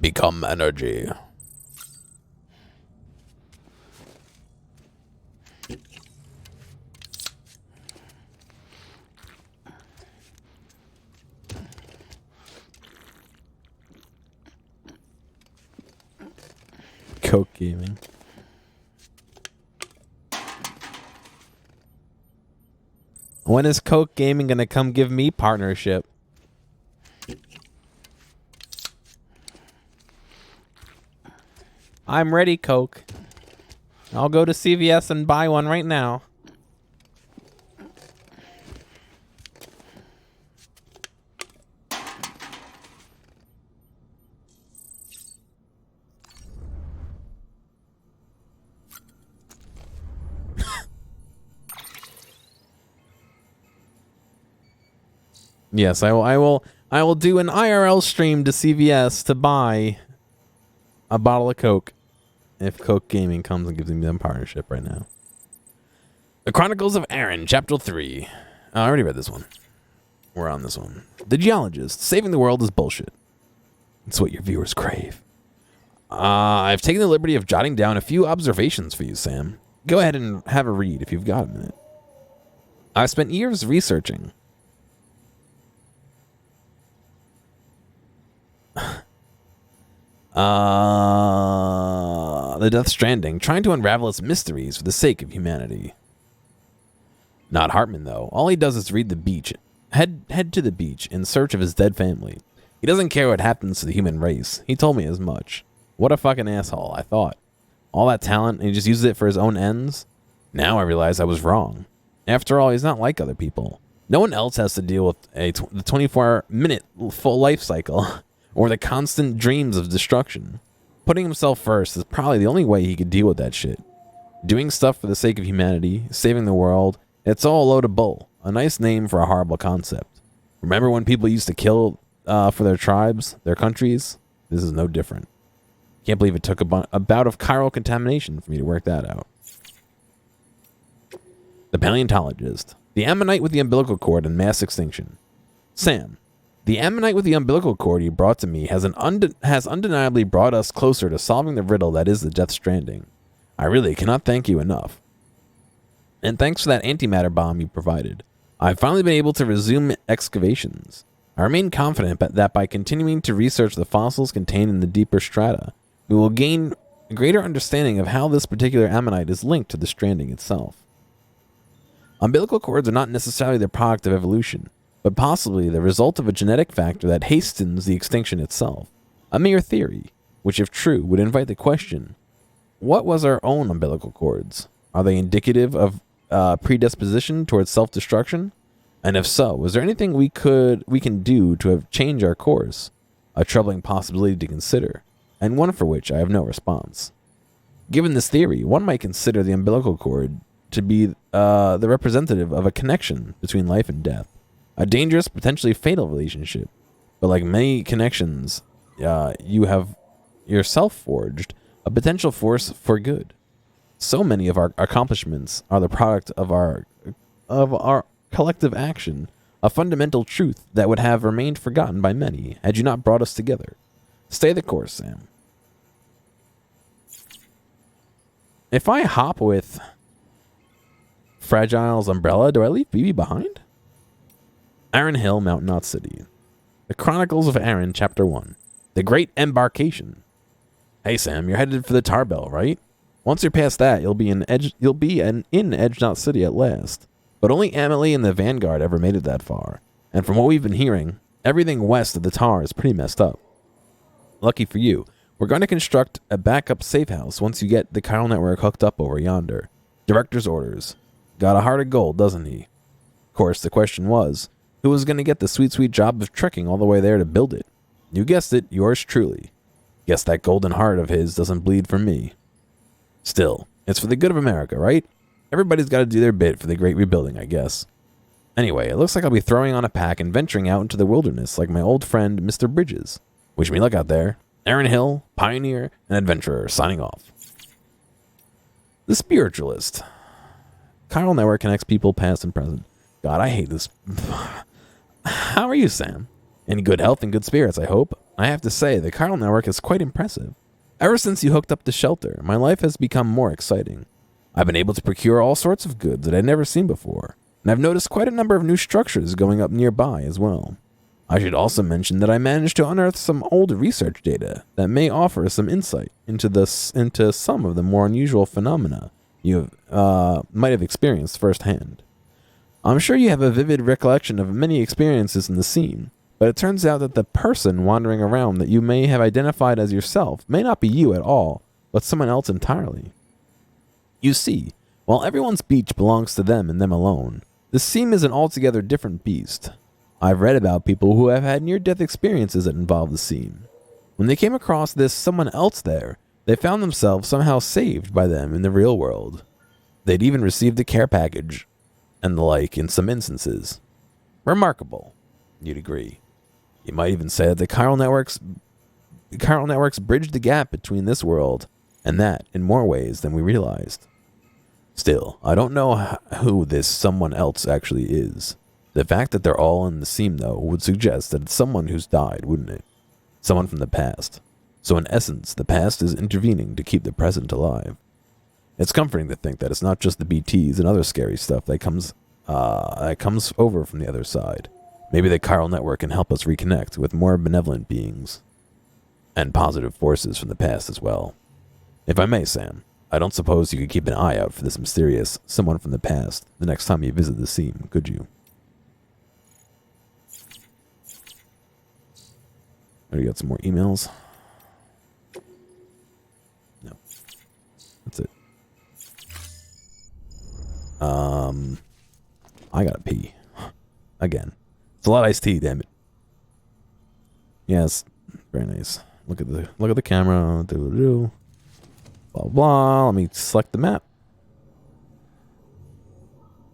Become energy. Coke gaming. When is Coke Gaming gonna come give me partnership? I'm ready, Coke. I'll go to CVS and buy one right now. Yes, I will do an IRL stream to CVS to buy a bottle of Coke if Coke Gaming comes and gives me them partnership right now. The Chronicles of Aaron, Chapter 3. I already read this one. We're on this one. The Geologist. Saving the world is bullshit. It's what your viewers crave. I've taken the liberty of jotting down a few observations for you, Sam. Go ahead and have a read if you've got a minute. I've spent years researching the Death Stranding, trying to unravel its mysteries for the sake of humanity. Not Hartman, though. All he does is read the beach, head to the beach in search of his dead family. He doesn't care what happens to the human race. He told me as much. What a fucking asshole, I thought. All that talent, and he just uses it for his own ends? Now I realize I was wrong. After all, he's not like other people. No one else has to deal with the 24-minute full life cycle or the constant dreams of destruction. Putting himself first is probably the only way he could deal with that shit. Doing stuff for the sake of humanity, saving the world, it's all a load of bull. A nice name for a horrible concept. Remember when people used to kill for their tribes, their countries? This is no different. Can't believe it took a bout of chiral contamination for me to work that out. The Paleontologist. The ammonite with the umbilical cord and mass extinction. Sam, the ammonite with the umbilical cord you brought to me has undeniably brought us closer to solving the riddle that is the Death Stranding. I really cannot thank you enough. And thanks for that antimatter bomb you provided. I've finally been able to resume excavations. I remain confident that by continuing to research the fossils contained in the deeper strata, we will gain a greater understanding of how this particular ammonite is linked to the Stranding itself. Umbilical cords are not necessarily the product of evolution, but possibly the result of a genetic factor that hastens the extinction itself. A mere theory, which if true would invite the question, what was our own umbilical cords? Are they indicative of predisposition towards self-destruction? And if so, is there anything we can do to have changed our course? A troubling possibility to consider, and one for which I have no response. Given this theory, one might consider the umbilical cord to be the representative of a connection between life and death. A dangerous, potentially fatal relationship. But like many connections you have yourself forged, a potential force for good. So many of our accomplishments are the product of our collective action, a fundamental truth that would have remained forgotten by many had you not brought us together. Stay the course, Sam. If I hop with Fragile's umbrella, do I leave BB behind? Aaron Hill, Mount Knot City. The Chronicles of Aaron, Chapter 1. The Great Embarkation. Hey Sam, you're headed for the Tarbell, right? Once you're past that, you'll be in Edge Knot City at last. But only Amelie and the Vanguard ever made it that far. And from what we've been hearing, everything west of the Tar is pretty messed up. Lucky for you, we're going to construct a backup safe house once you get the chiral network hooked up over yonder. Director's orders. Got a heart of gold, doesn't he? Of course, the question was, who was going to get the sweet, sweet job of trekking all the way there to build it? You guessed it, yours truly. Guess that golden heart of his doesn't bleed for me. Still, it's for the good of America, right? Everybody's got to do their bit for the great rebuilding, I guess. Anyway, it looks like I'll be throwing on a pack and venturing out into the wilderness like my old friend, Mr. Bridges. Wish me luck out there. Aaron Hill, pioneer and adventurer, signing off. The Spiritualist. Chiral Network connects people past and present. God, I hate this. How are you, Sam? In good health and good spirits, I hope. I have to say, the Chiral Network is quite impressive. Ever since you hooked up the shelter, my life has become more exciting. I've been able to procure all sorts of goods that I'd never seen before, and I've noticed quite a number of new structures going up nearby as well. I should also mention that I managed to unearth some old research data that may offer some insight into some of the more unusual phenomena you might have experienced firsthand. I'm sure you have a vivid recollection of many experiences in the scene, but it turns out that the person wandering around that you may have identified as yourself may not be you at all, but someone else entirely. You see, while everyone's beach belongs to them and them alone, the Seam is an altogether different beast. I've read about people who have had near-death experiences that involve the Seam. When they came across this someone else there, they found themselves somehow saved by them in the real world. They'd even received a care package, and the like in some instances. Remarkable, you'd agree. You might even say that the chiral networks bridged the gap between this world and that in more ways than we realized. Still, I don't know who this someone else actually is. The fact that they're all in the Seam, though, would suggest that it's someone who's died, wouldn't it? Someone from the past. So in essence, the past is intervening to keep the present alive. It's comforting to think that it's not just the BTs and other scary stuff that comes over from the other side. Maybe the chiral network can help us reconnect with more benevolent beings and positive forces from the past as well. If I may, Sam, I don't suppose you could keep an eye out for this mysterious someone from the past the next time you visit the Seam, could you? Already got some more emails. No. That's it. I gotta pee. Again. It's a lot of iced tea, damn it. Yes, very nice. Look at the camera. Blah blah blah. Let me select the map.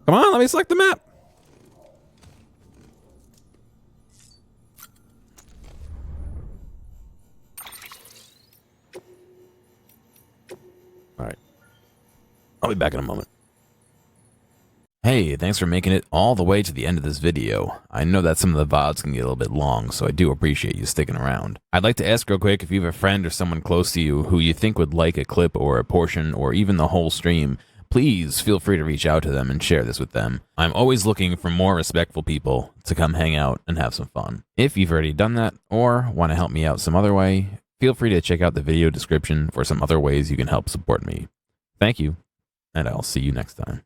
Come on, let me select the map. Alright. I'll be back in a moment. Hey, thanks for making it all the way to the end of this video. I know that some of the VODs can get a little bit long, so I do appreciate you sticking around. I'd like to ask real quick if you have a friend or someone close to you who you think would like a clip or a portion or even the whole stream, please feel free to reach out to them and share this with them. I'm always looking for more respectful people to come hang out and have some fun. If you've already done that or want to help me out some other way, feel free to check out the video description for some other ways you can help support me. Thank you, and I'll see you next time.